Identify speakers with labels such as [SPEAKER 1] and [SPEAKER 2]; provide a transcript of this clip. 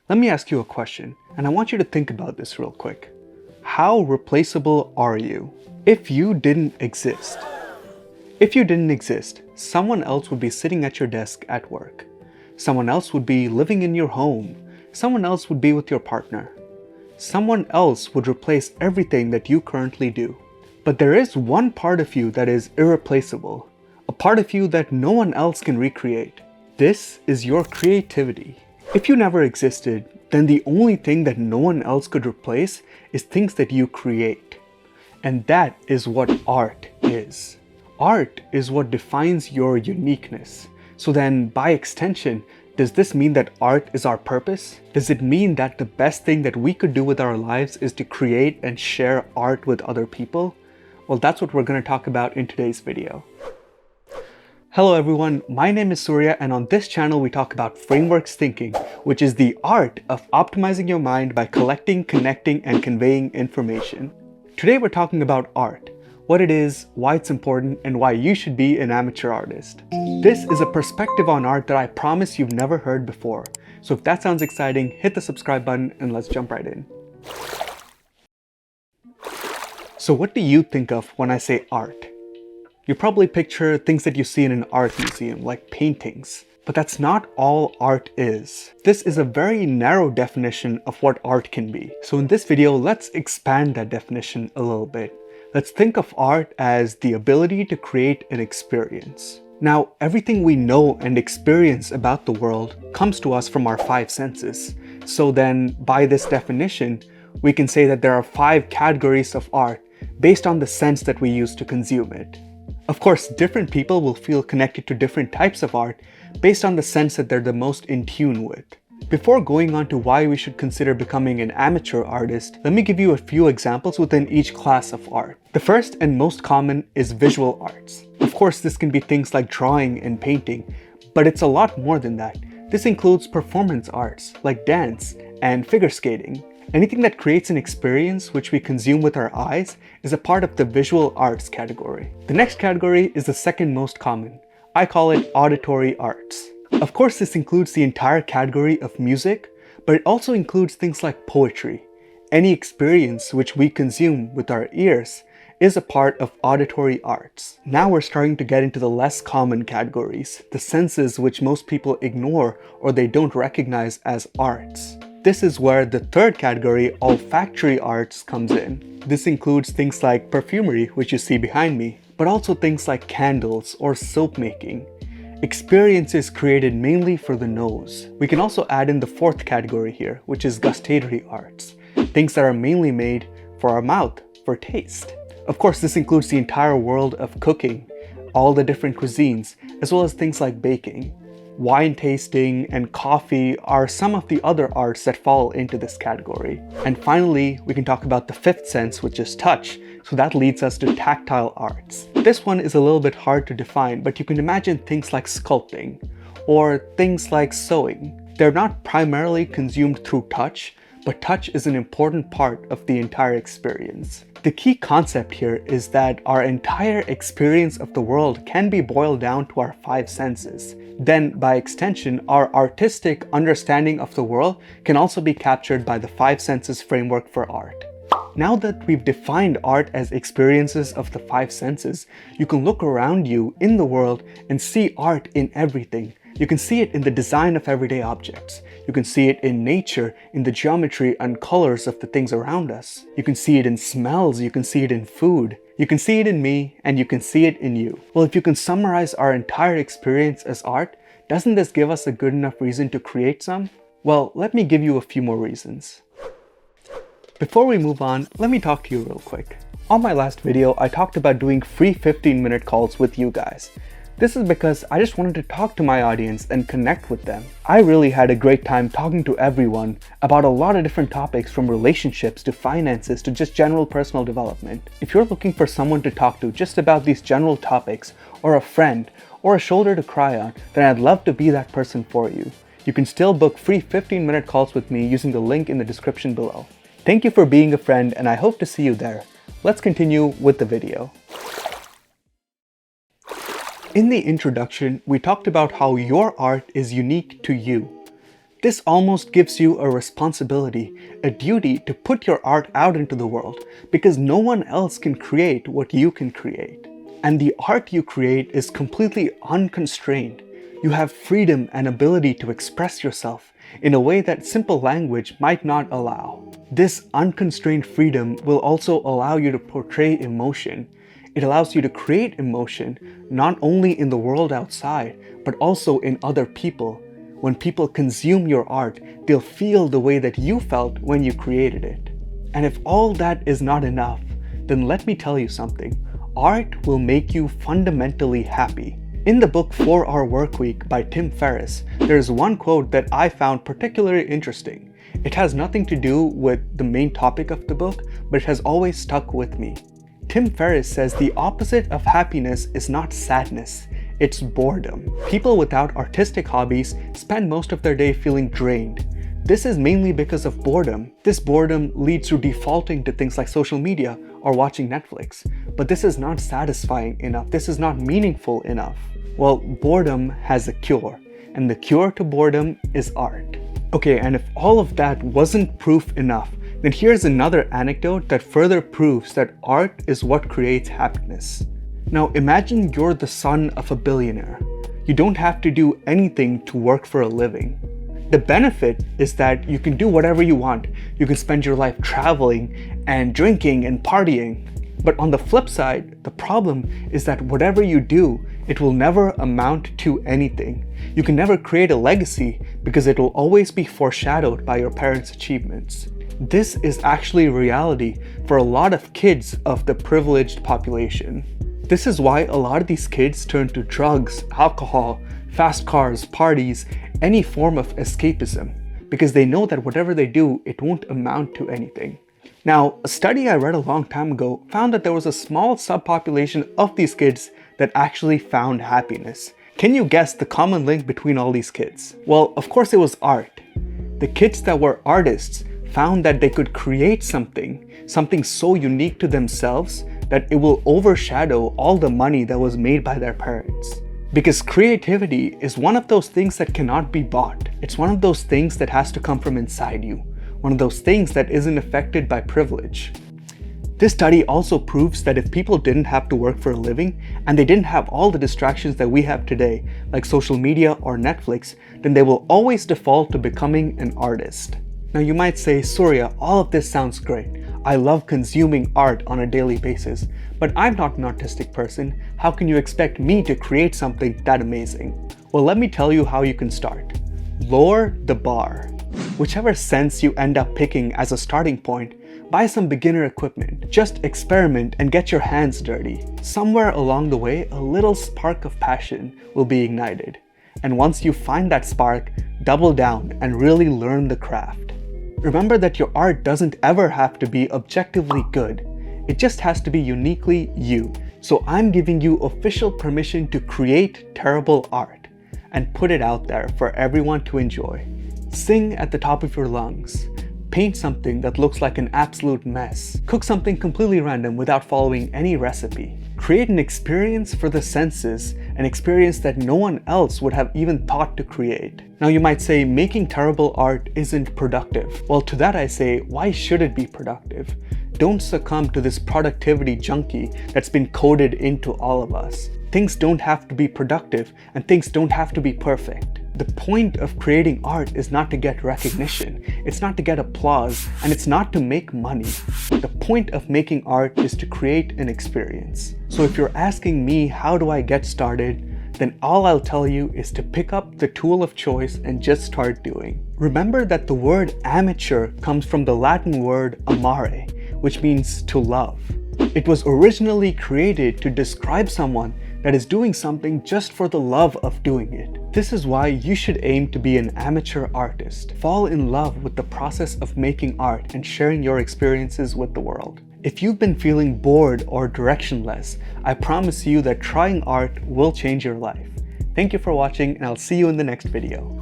[SPEAKER 1] Let me ask you a question, and I want you to think about this real quick. How replaceable are you? If you didn't exist, someone else would be sitting at your desk at work. Someone else would be living in your home. Someone else would be with your partner. Someone else would replace everything that you currently do. But there is one part of you that is irreplaceable, a part of you that no one else can recreate. This is your creativity. If you never existed, then the only thing that no one else could replace is things that you create. And that is what art is. Art is what defines your uniqueness. So then, by extension, does this mean that art is our purpose? Does it mean that the best thing that we could do with our lives is to create and share art with other people? Well, that's what we're going to talk about in today's video. Hello everyone, my name is Surya, and on this channel we talk about frameworks thinking, which is the art of optimizing your mind by collecting, connecting, and conveying information. Today we're talking about art, what it is, why it's important, and why you should be an amateur artist. This is a perspective on art that I promise you've never heard before. So if that sounds exciting, hit the subscribe button and let's jump right in. So what do you think of when I say art? You probably picture things that you see in an art museum, like paintings. But that's not all art is. This is a very narrow definition of what art can be. So in this video, let's expand that definition a little bit. Let's think of art as the ability to create an experience. Now, everything we know and experience about the world comes to us from our five senses. So then, by this definition, we can say that there are 5 categories of art based on the sense that we use to consume it. Of course, different people will feel connected to different types of art based on the sense that they're the most in tune with. Before going on to why we should consider becoming an amateur artist, let me give you a few examples within each class of art. The first and most common is visual arts. Of course, this can be things like drawing and painting, but it's a lot more than that. This includes performance arts like dance and figure skating. Anything that creates an experience which we consume with our eyes is a part of the visual arts category. The next category is the second most common. I call it auditory arts. Of course, this includes the entire category of music, but it also includes things like poetry. Any experience which we consume with our ears is a part of auditory arts. Now we're starting to get into the less common categories, the senses which most people ignore or they don't recognize as arts. This is where the third category, olfactory arts, comes in. This includes things like perfumery, which you see behind me, but also things like candles or soap making. Experiences created mainly for the nose. We can also add in the fourth category here, which is gustatory arts. Things that are mainly made for our mouth, for taste. Of course, this includes the entire world of cooking, all the different cuisines, as well as things like baking. Wine tasting and coffee are some of the other arts that fall into this category. And finally, we can talk about the fifth sense, which is touch. So that leads us to tactile arts. This one is a little bit hard to define, but you can imagine things like sculpting or things like sewing. They're not primarily consumed through touch, but touch is an important part of the entire experience. The key concept here is that our entire experience of the world can be boiled down to our 5 senses. Then, by extension, our artistic understanding of the world can also be captured by the 5 senses framework for art. Now that we've defined art as experiences of the 5 senses, you can look around you in the world and see art in everything. You can see it in the design of everyday objects. You can see it in nature, in the geometry and colors of the things around us. You can see it in smells, you can see it in food. You can see it in me, and you can see it in you. Well, if you can summarize our entire experience as art, doesn't this give us a good enough reason to create some? Well, let me give you a few more reasons. Before we move on, let me talk to you real quick. On my last video, I talked about doing free 15-minute calls with you guys. This is because I just wanted to talk to my audience and connect with them. I really had a great time talking to everyone about a lot of different topics, from relationships to finances to just general personal development. If you're looking for someone to talk to just about these general topics, or a friend, or a shoulder to cry on, then I'd love to be that person for you. You can still book free 15-minute calls with me using the link in the description below. Thank you for being a friend, and I hope to see you there. Let's continue with the video. In the introduction, we talked about how your art is unique to you. This almost gives you a responsibility, a duty to put your art out into the world because no one else can create what you can create. And the art you create is completely unconstrained. You have freedom and ability to express yourself in a way that simple language might not allow. This unconstrained freedom will also allow you to portray emotion. It allows you to create emotion not only in the world outside, but also in other people. When people consume your art, they'll feel the way that you felt when you created it. And if all that is not enough, then let me tell you something. Art will make you fundamentally happy. In the book 4-Hour Workweek by Tim Ferriss, there's one quote that I found particularly interesting. It has nothing to do with the main topic of the book, but it has always stuck with me. Tim Ferriss says the opposite of happiness is not sadness, it's boredom. People without artistic hobbies spend most of their day feeling drained. This is mainly because of boredom. This boredom leads to defaulting to things like social media or watching Netflix. But this is not satisfying enough. This is not meaningful enough. Well, boredom has a cure, and the cure to boredom is art. Okay, and if all of that wasn't proof enough, then here's another anecdote that further proves that art is what creates happiness. Now imagine you're the son of a billionaire. You don't have to do anything to work for a living. The benefit is that you can do whatever you want. You can spend your life traveling and drinking and partying. But on the flip side, the problem is that whatever you do, it will never amount to anything. You can never create a legacy because it will always be foreshadowed by your parents' achievements. This is actually reality for a lot of kids of the privileged population. This is why a lot of these kids turn to drugs, alcohol, fast cars, parties, any form of escapism, because they know that whatever they do, it won't amount to anything. Now, a study I read a long time ago found that there was a small subpopulation of these kids that actually found happiness. Can you guess the common link between all these kids? Well, of course it was art. The kids that were artists found that they could create something so unique to themselves that it will overshadow all the money that was made by their parents. Because creativity is one of those things that cannot be bought. It's one of those things that has to come from inside you. One of those things that isn't affected by privilege. This study also proves that if people didn't have to work for a living and they didn't have all the distractions that we have today, like social media or Netflix, then they will always default to becoming an artist. Now you might say, Surya, all of this sounds great. I love consuming art on a daily basis, but I'm not an artistic person. How can you expect me to create something that amazing? Well, let me tell you how you can start. Lower the bar. Whichever sense you end up picking as a starting point, buy some beginner equipment. Just experiment and get your hands dirty. Somewhere along the way, a little spark of passion will be ignited. And once you find that spark, double down and really learn the craft. Remember that your art doesn't ever have to be objectively good. It just has to be uniquely you. So I'm giving you official permission to create terrible art and put it out there for everyone to enjoy. Sing at the top of your lungs. Paint something that looks like an absolute mess. Cook something completely random without following any recipe. Create an experience for the senses, an experience that no one else would have even thought to create. Now you might say making terrible art isn't productive. Well, to that I say, why should it be productive? Don't succumb to this productivity junkie that's been coded into all of us. Things don't have to be productive and things don't have to be perfect. The point of creating art is not to get recognition, it's not to get applause, and it's not to make money. The point of making art is to create an experience. So if you're asking me how do I get started, then all I'll tell you is to pick up the tool of choice and just start doing. Remember that the word amateur comes from the Latin word amare, which means to love. It was originally created to describe someone that is doing something just for the love of doing it. This is why you should aim to be an amateur artist. Fall in love with the process of making art and sharing your experiences with the world. If you've been feeling bored or directionless, I promise you that trying art will change your life. Thank you for watching, and I'll see you in the next video.